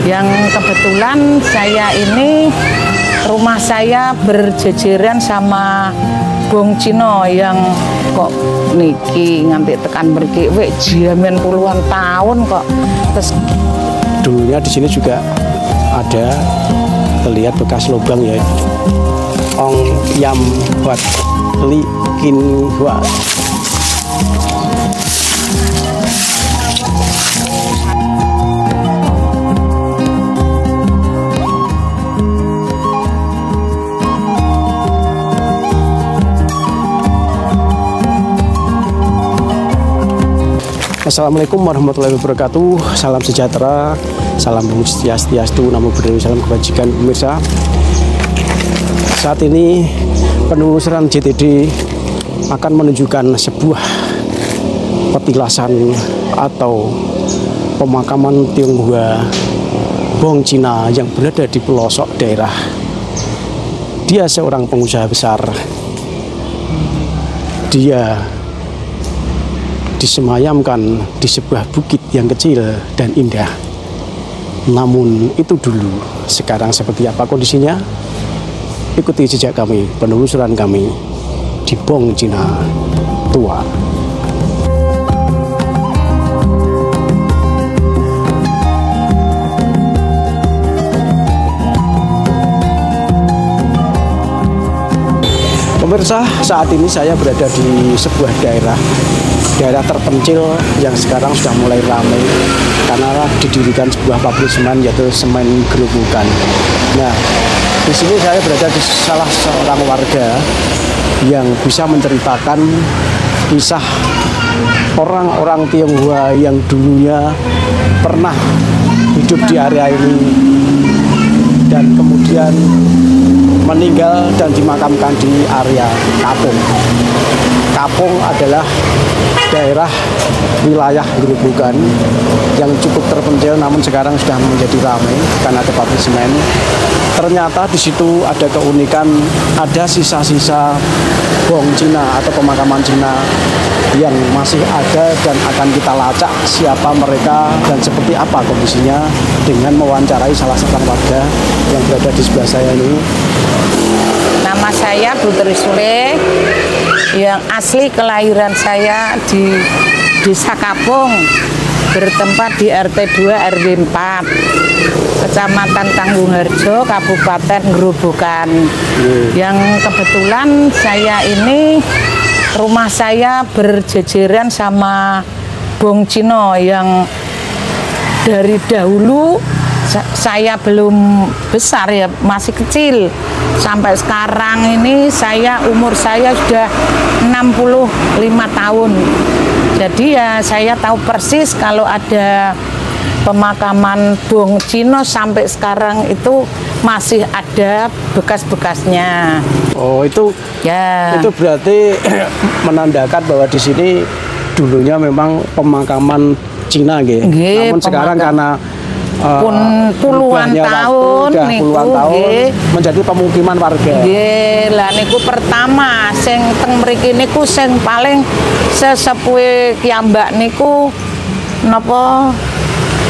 Yang kebetulan saya ini rumah saya berjejeran sama Bong Cino yang kok niki nganti tekan mriki wek jaman puluhan tahun kok. Terus dulunya di sini juga ada terlihat bekas lubang ya. Ong yam buat li kin hua. Assalamualaikum warahmatullahi wabarakatuh. Salam sejahtera, salam swastiastu, namo buddhaya, salam kebajikan pemirsa. Saat ini penelusuran JTD akan menunjukkan sebuah petilasan atau pemakaman Tionghoa Bong Cina yang berada di pelosok daerah. Dia seorang pengusaha besar. Dia disemayamkan di sebuah bukit yang kecil dan indah. Namun itu dulu, sekarang seperti apa kondisinya? Ikuti jejak kami, penelusuran kami di Bong Cina tua. Pemirsa, saat ini saya berada di sebuah daerah terpencil yang sekarang sudah mulai ramai karena didirikan sebuah pabrik semen, yaitu semen gerobokan. Nah, di sini saya berada di salah seorang warga yang bisa menceritakan kisah orang-orang Tionghoa yang dulunya pernah hidup di area ini dan kemudian meninggal dan dimakamkan di area Kapung. Kapung adalah daerah wilayah gerobokan yang cukup terpencil, namun sekarang sudah menjadi ramai karena ada pabrik semen. Ternyata di situ ada keunikan, ada sisa-sisa Bong Cina atau pemakaman Cina yang masih ada dan akan kita lacak siapa mereka dan seperti apa kondisinya dengan mewawancarai salah seorang warga yang berada di sebelah saya ini. nama saya Bu Trisule, yang asli kelahiran saya di Desa Kapung, bertempat di RT 2 RW 4, Kecamatan Tanggungarjo, Kabupaten Gerobokan. Yang kebetulan saya ini rumah saya berjejeran sama Bong Cino yang dari dahulu saya belum besar ya, masih kecil. Sampai sekarang ini umur saya sudah 65 tahun. Jadi ya saya tahu persis kalau ada pemakaman Bong Cino sampai sekarang itu masih ada bekas-bekasnya. Oh, itu ya. Itu berarti menandakan bahwa di sini dulunya memang pemakaman Cina gitu. Namun sekarang karena pun puluhan tahun menjadi pemukiman warga. Nggih, lah niku pertama sing teng mriki niku sing paling sesepuhe kiambak niku napa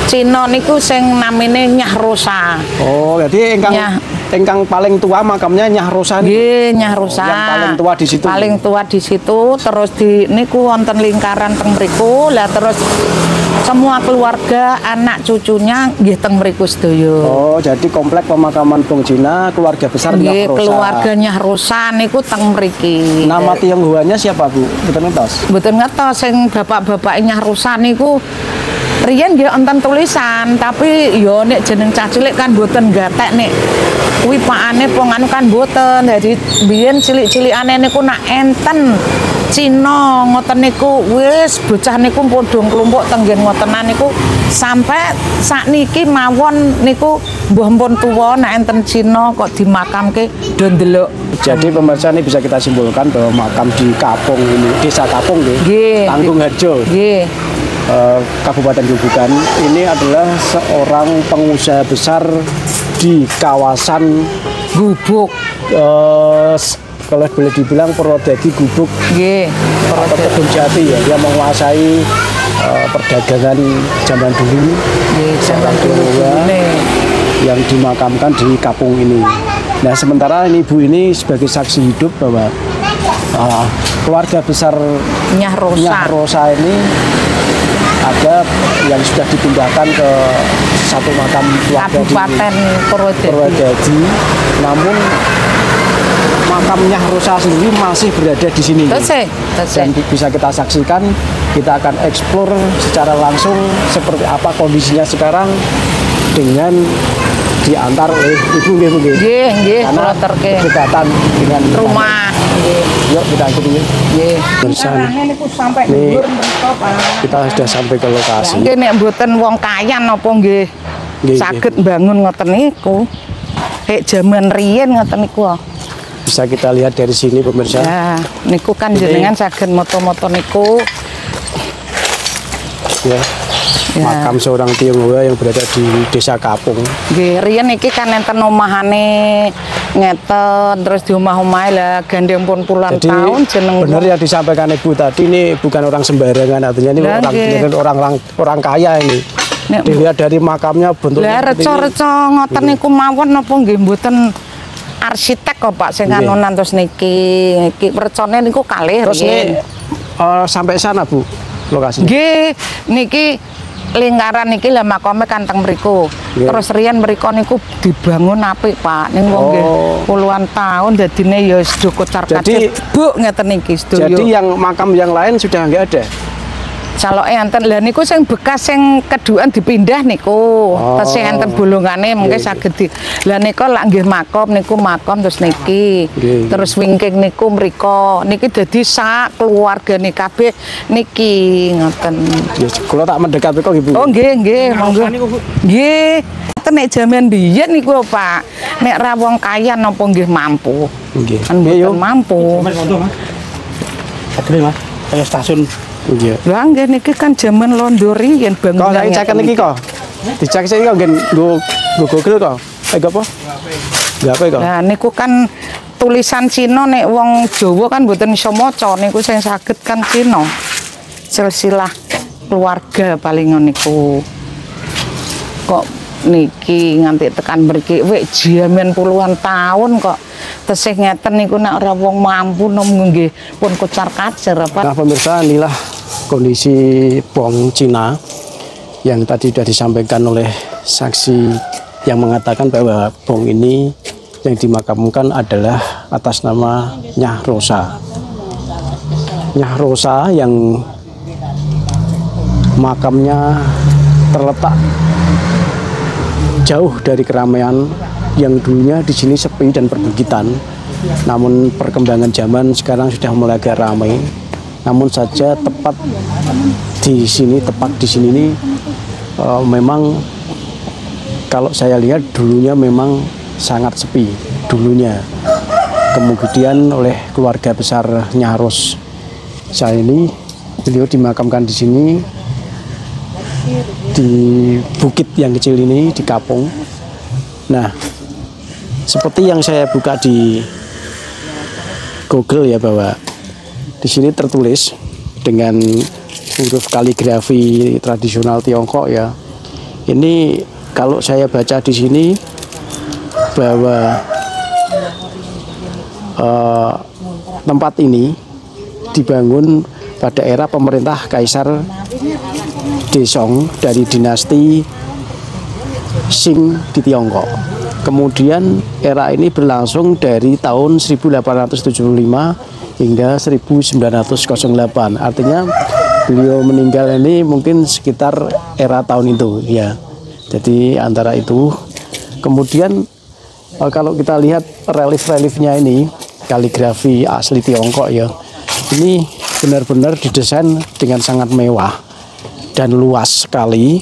Cina niku sing namine Nyah Rosa. Oh, jadi ingkang paling tua makamnya Nyah Rosa. Nggih, Nyah Rosa. Yang paling tua di situ. Paling tua di situ, terus di niku wonten lingkaran teng mriku, lah terus semua keluarga, anak cucunya nggih teng mriku sedaya. Oh, jadi komplek pemakaman Bong Cina keluarga besar Nyah Rosa. Keluarga Nyah Rosa niku teng mriki. Nama Tionghoanya siapa, Bu? Mboten ngertos. Mboten ngertos, sing bapak-bapak Nyah Rosa niku riyen nggih enten tulisan, tapi yo nek jeneng cah cilik kan mboten gatek nek kuwi pakane ponganu kan mboten. Dadi biyen cilik-cilikane niku nak enten Cina ngoten niku wis bocah niku padha klumpuk tenggen ngotenan niku sampai sakniki mawon niku mbah pun tuwa nek enten Cina kok dimakamke do ndelok. Jadi pemirsa ini bisa kita simpulkan bahwa makam di Kapung ini, Desa Kapung nggih, Tanggungarjo. Nggih. Kabupaten Gerobokan ini adalah seorang pengusaha besar di kawasan Gubuk, kalau boleh dibilang Purwodadi Gubuk, atau Kebun Jati ya, dia menguasai perdagangan zaman dulu, seorang Tionghoa yang dimakamkan di kampung ini. Nah, sementara ini ibu ini sebagai saksi hidup bahwa keluarga besar Nyah Rosa ini ada yang sudah dipindahkan ke satu makam keluarga Kabupaten di Purwodadi. Namun makam Nyah Rosa sendiri masih berada di sini. Dan bisa kita saksikan, kita akan eksplor secara langsung seperti apa kondisinya sekarang dengan diantar oleh ibu Nggih, karena kedekatan dengan rumah. Yuk kita ikuti. Nggih. Ini kita sudah sampai ke lokasi. Nggih nek mboten wong kaya napa nggih saged bangun ngoten niku. Kayak jaman riyen ngoten niku. Bisa kita lihat dari sini pemirsa. Ya, niku kan jenengan saged moto-moto niku. Ya. Makam seorang Tionghoa yang berada di Desa Kapung. Nggih, riyen iki kan enten omahane ngeten terus di omah-omahe lah gandeng pun puluhan tahun jeneng. Benar ya disampaikan Ibu tadi, ini bukan orang sembarangan, artinya ini orang kaya ini. Dilihat dari makamnya bentuknya. Lah reca-reca ngoten niku mawon napa nggih mboten arsitek kok Pak sing kanunan terus niki recone niku kalih riyen. Sampai sana Bu lokasinya. Nggih, niki lingkaran niki lah makame kan teng mriku. Terus riyen mriku niku dibangun apik Pak. Ning wong nggih puluhan tahun dadine ya sedo kocar-kacir. Bu ngeten niki sedaya. Jadi yang makam yang lain sudah enggak ada. Caloke enten lah niku sing bekas sing keduan dipindah niku. Terus sing enten bolongane mungkin saged di. Lah nika lak nggih makom niku makom terus niki. Terus wingking niku mriko. Niki dadi sak keluargane kabeh niki ngoten. Ya kula tak mendekat mriko nggih Bu. Oh nggih, monggo. Nggih. Nek jaman biyen niku Pak, nek ra wong kaya napa nggih mampu. Nggih. Kan mboten mampu. Adri Mas, kayak stasiun. Iya. Lah nggih niki kan jaman londo riyen bangunan. Kok saya cek niki kok. Dicek sik kok nggen nggo Google kok. Apa? Enggak apa kok. Nah niku kan tulisan Cina nek wong Jawa kan mboten iso maca niku sing saged kan Cina. Silsilah keluarga paling niku. Kok niki nganti tekan mriki wek jaman puluhan tahun kok. Tesih ngeten niku nek ora wong mampu nom nggih pun kocar-kacir apa. Nah pemirsa, inilah kondisi Bong Cina yang tadi sudah disampaikan oleh saksi yang mengatakan bahwa Bong ini yang dimakamkan adalah atas nama Nyah Rosa. Nyah Rosa yang makamnya terletak jauh dari keramaian yang dulunya di sini sepi dan perbukitan. Namun perkembangan zaman sekarang sudah mulai agak ramai. Namun saja tepat di sini ini memang kalau saya lihat dulunya memang sangat sepi dulunya. Kemudian oleh keluarga besar Nyah Rosa ini beliau dimakamkan di sini di bukit yang kecil ini di Kapung. Nah, seperti yang saya buka di Google ya bahwa di sini tertulis dengan huruf kaligrafi tradisional Tiongkok ya. Ini kalau saya baca di sini bahwa tempat ini dibangun pada era pemerintah Kaisar Daesung dari dinasti Qing di Tiongkok. Kemudian era ini berlangsung dari tahun 1875 hingga 1908. Artinya beliau meninggal ini mungkin sekitar era tahun itu ya. Jadi antara itu. Kemudian kalau kita lihat relief-reliefnya ini, kaligrafi asli Tiongkok ya. Ini benar-benar didesain dengan sangat mewah dan luas sekali.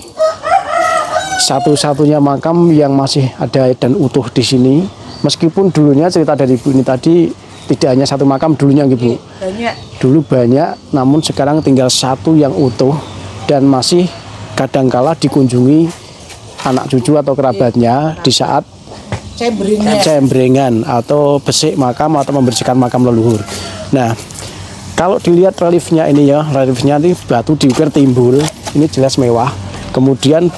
Satu-satunya makam yang masih ada dan utuh di sini, meskipun dulunya cerita dari Ibu ini tadi tidak hanya satu makam dulunya Ibu. Dulu banyak, namun sekarang tinggal satu yang utuh dan masih kadangkala dikunjungi anak cucu atau kerabatnya di saat cembrengan atau besik makam atau membersihkan makam leluhur. Nah, kalau dilihat reliefnya ini ya, reliefnya ini batu diukir timbul, ini jelas mewah. Kemudian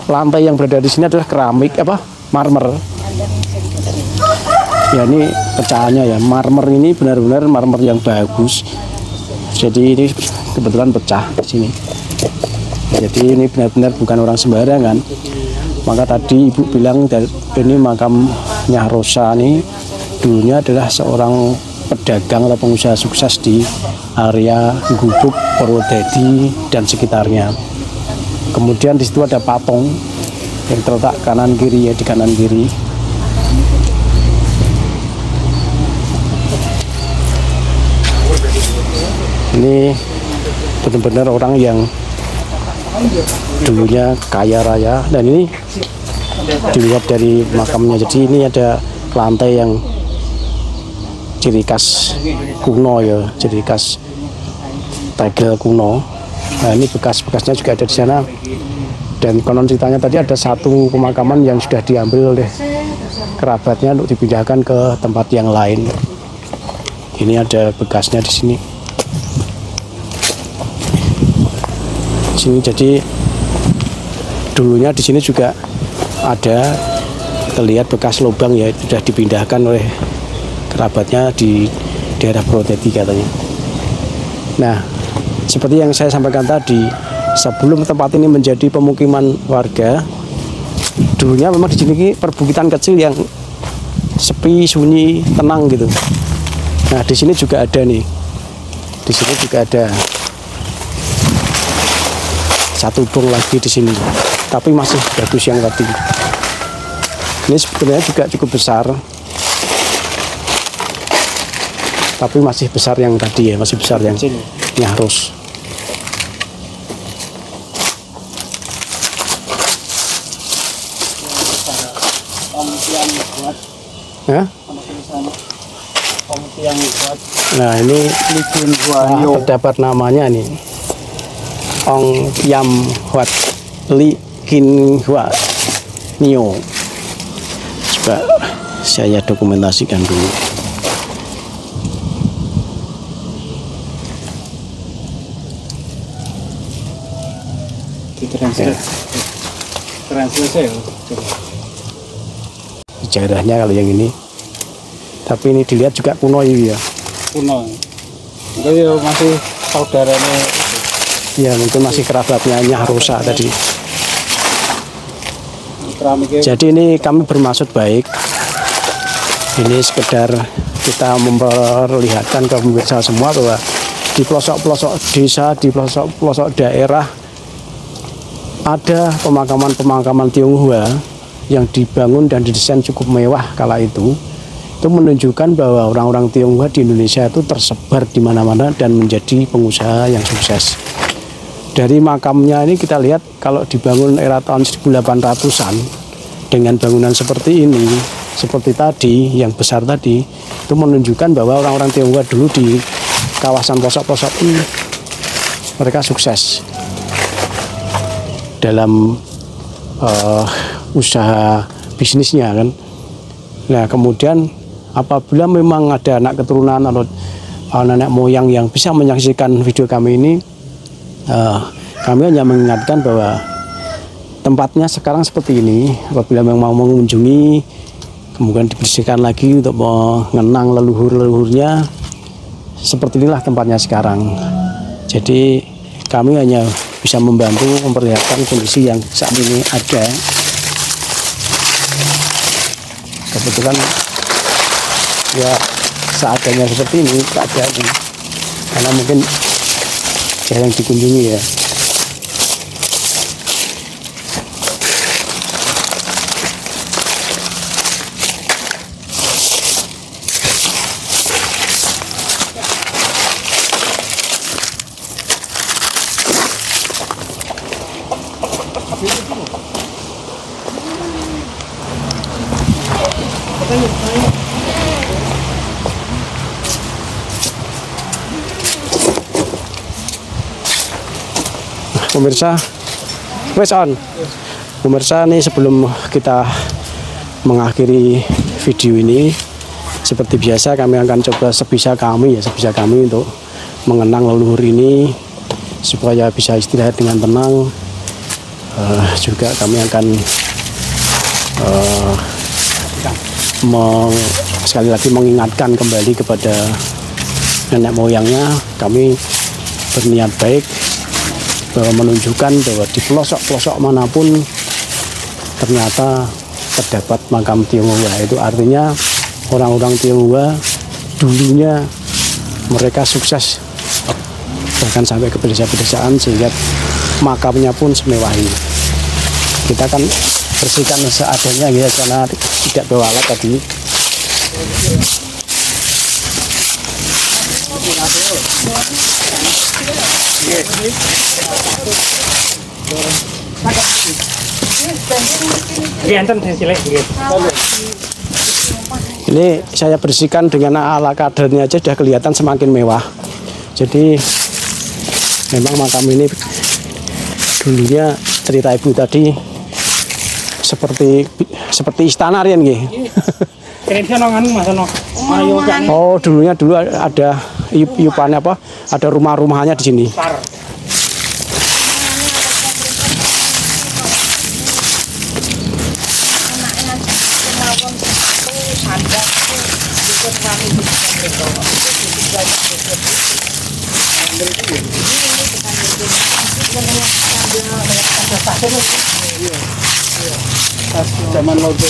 lantai yang berada di sini adalah keramik marmer. Ya ini pecahannya ya, marmer ini benar-benar marmer yang bagus. Jadi ini kebetulan pecah di sini. Jadi ini benar-benar bukan orang sembarangan. Maka tadi ibu bilang ini makamnya Rosa ini dulunya adalah seorang pedagang atau pengusaha sukses di area Gubuk, Purwodadi dan sekitarnya. Kemudian di situ ada patung yang terletak kanan kiri ya, di kanan kiri. Ini benar-benar orang yang dulunya kaya raya, dan ini dilihat dari makamnya. Jadi ini ada lantai yang ciri khas kuno ya, ciri khas tegel kuno. Nah ini bekas-bekasnya juga ada di sana. Dan konon ceritanya tadi ada satu pemakaman yang sudah diambil oleh kerabatnya untuk dipindahkan ke tempat yang lain. Ini ada bekasnya di sini. Di sini jadi dulunya di sini juga ada terlihat bekas lubang ya, sudah dipindahkan oleh kerabatnya di daerah Purwodadi katanya. Nah, seperti yang saya sampaikan tadi, sebelum tempat ini menjadi pemukiman warga, dulunya memang di sini perbukitan kecil yang sepi, sunyi, tenang gitu. Nah, di sini juga ada nih. Di sini juga ada satu bong lagi di sini, tapi masih bagus yang tadi. Ini sebenarnya juga cukup besar, tapi masih besar yang tadi ya, masih besar yang Nyarus. Ya? Nah ini terdapat namanya nih, Ong Yam Hwat Li Kin Hwa Nio. Coba saya dokumentasikan dulu. Sejarahnya kalau yang ini, tapi ini dilihat juga kuno ya. Kuno. Itu masih saudaranya. Ya mungkin masih kerabatnya Nyah Rosa tadi. Jadi ini kami bermaksud baik. Ini sekedar kita memperlihatkan ke pemirsa semua bahwa di pelosok-pelosok desa, di pelosok-pelosok daerah ada pemakaman-pemakaman Tionghoa yang dibangun dan didesain cukup mewah kala itu. Itu menunjukkan bahwa orang-orang Tionghoa di Indonesia itu tersebar di mana-mana dan menjadi pengusaha yang sukses. Dari makamnya ini kita lihat kalau dibangun era tahun 1800-an dengan bangunan seperti ini, seperti tadi, yang besar tadi, itu menunjukkan bahwa orang-orang Tionghoa dulu di kawasan pelosok-pelosok ini mereka sukses dalam usaha bisnisnya kan. Nah kemudian apabila memang ada anak keturunan atau nenek moyang yang bisa menyaksikan video kami ini, kami hanya mengingatkan bahwa tempatnya sekarang seperti ini. Apabila memang mau mengunjungi, kemudian dibersihkan lagi untuk mengenang leluhur-leluhurnya, seperti inilah tempatnya sekarang. Jadi kami hanya bisa membantu memperlihatkan kondisi yang saat ini ada. Kebetulan ya seadanya seperti ini keadaannya, karena mungkin jarang dikunjungi ya. Pemirsa, pemirsa nih, sebelum kita mengakhiri video ini, seperti biasa kami akan coba sebisa kami untuk mengenang leluhur ini supaya bisa istirahat dengan tenang. juga kami akan sekali lagi mengingatkan kembali kepada nenek moyangnya. Kami berniat baik bahwa menunjukkan bahwa di pelosok-pelosok manapun ternyata terdapat makam Tionghoa. Itu artinya orang-orang Tionghoa dulunya mereka sukses bahkan sampai ke pedesaan sehingga makamnya pun semewah ini. Kita akan bersihkan seadanya ya, karena tidak bawa alat tadi. Ini saya bersihkan dengan ala kadarnya aja sudah kelihatan semakin mewah. Jadi memang makam ini dulunya cerita ibu tadi seperti istana rian nggih. Oh, dulu ada iupannya apa? Ada rumah-rumahannya di sini. Zaman lodo.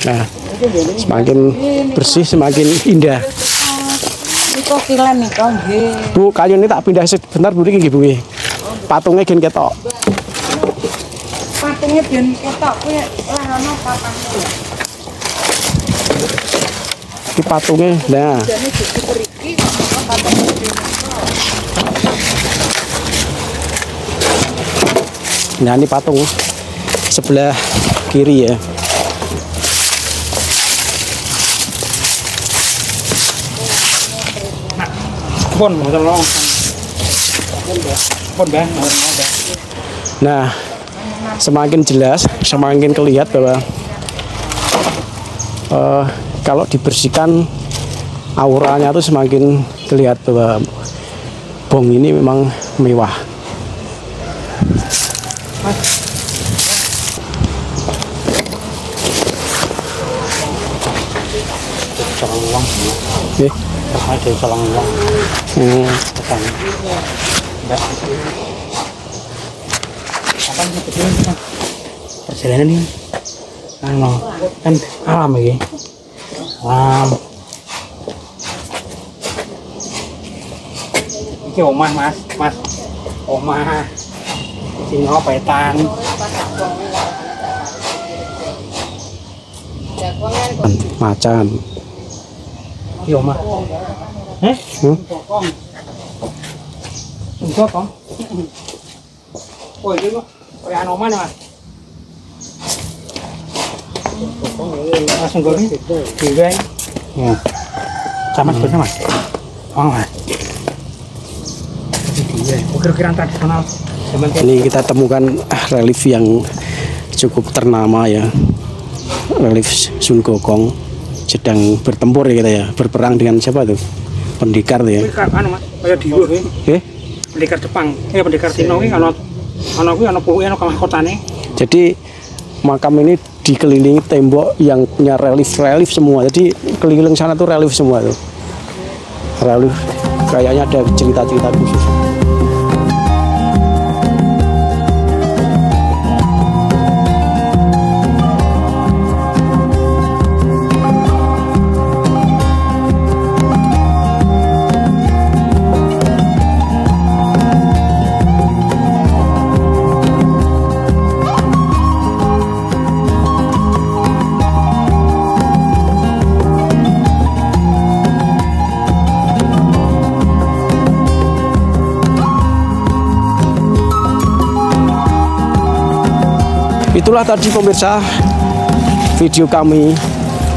Nah, semakin bersih semakin indah. Niko kilen niko nggih. Bu, kayu ini tak pindah sebentar Bu niki nggih Bu. Patungnya gen ketok. Patungnya ben ketok kuwi lah ana papange. Iki patungnya. Nah. Jane diperiki patungnya ben. Nah, ini patung sebelah kiri ya. Nah, semakin jelas, semakin kelihatan bahwa kalau dibersihkan auranya tuh semakin terlihat bahwa Bong ini memang mewah. Oke. Ada salang uang. Perjalanan ini kan alam ya. Alam. Ini omah mas. Omah. Sini petan. Macan. Iya omah. Sokong. Oh ini kok kayak anoman ya mas. Langsung goreng. Goreng. Ya. Sama seperti mas. Oh mas. Ukir-ukiran tradisional. Ini kita temukan relief yang cukup ternama ya. Relief Sun Gokong sedang bertempur ya kita ya, berperang dengan siapa tuh? Pendekar tuh ya. Anu mas, kayak diwo pendekar Jepang, pendekar Cina ini ana kuwi ana puuke ana mahkotane. Jadi makam ini dikelilingi tembok yang punya relief semua. Jadi keliling sana tuh relief semua tuh. Relief kayaknya ada cerita-cerita khusus. Itulah tadi pemirsa video kami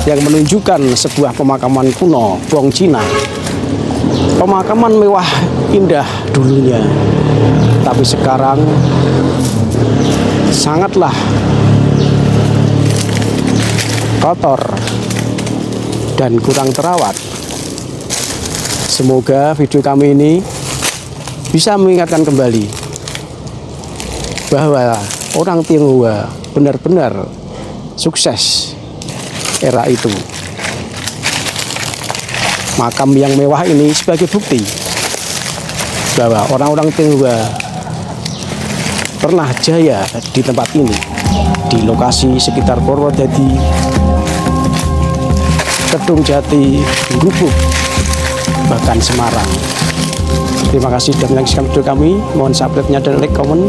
yang menunjukkan sebuah pemakaman kuno Bong Cina. Pemakaman mewah indah dulunya, tapi sekarang sangatlah kotor dan kurang terawat. Semoga video kami ini bisa mengingatkan kembali bahwa orang Tionghoa benar-benar sukses era itu. Makam yang mewah ini sebagai bukti bahwa orang-orang Tionghoa pernah jaya di tempat ini, di lokasi sekitar Purwodadi, Kedung Jati, Gubuk, bahkan Semarang. Terima kasih sudah menyaksikan video kami. Mohon subscribe-nya dan like, komen.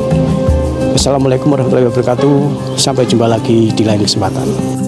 Wassalamualaikum warahmatullahi wabarakatuh. Sampai jumpa lagi di lain kesempatan.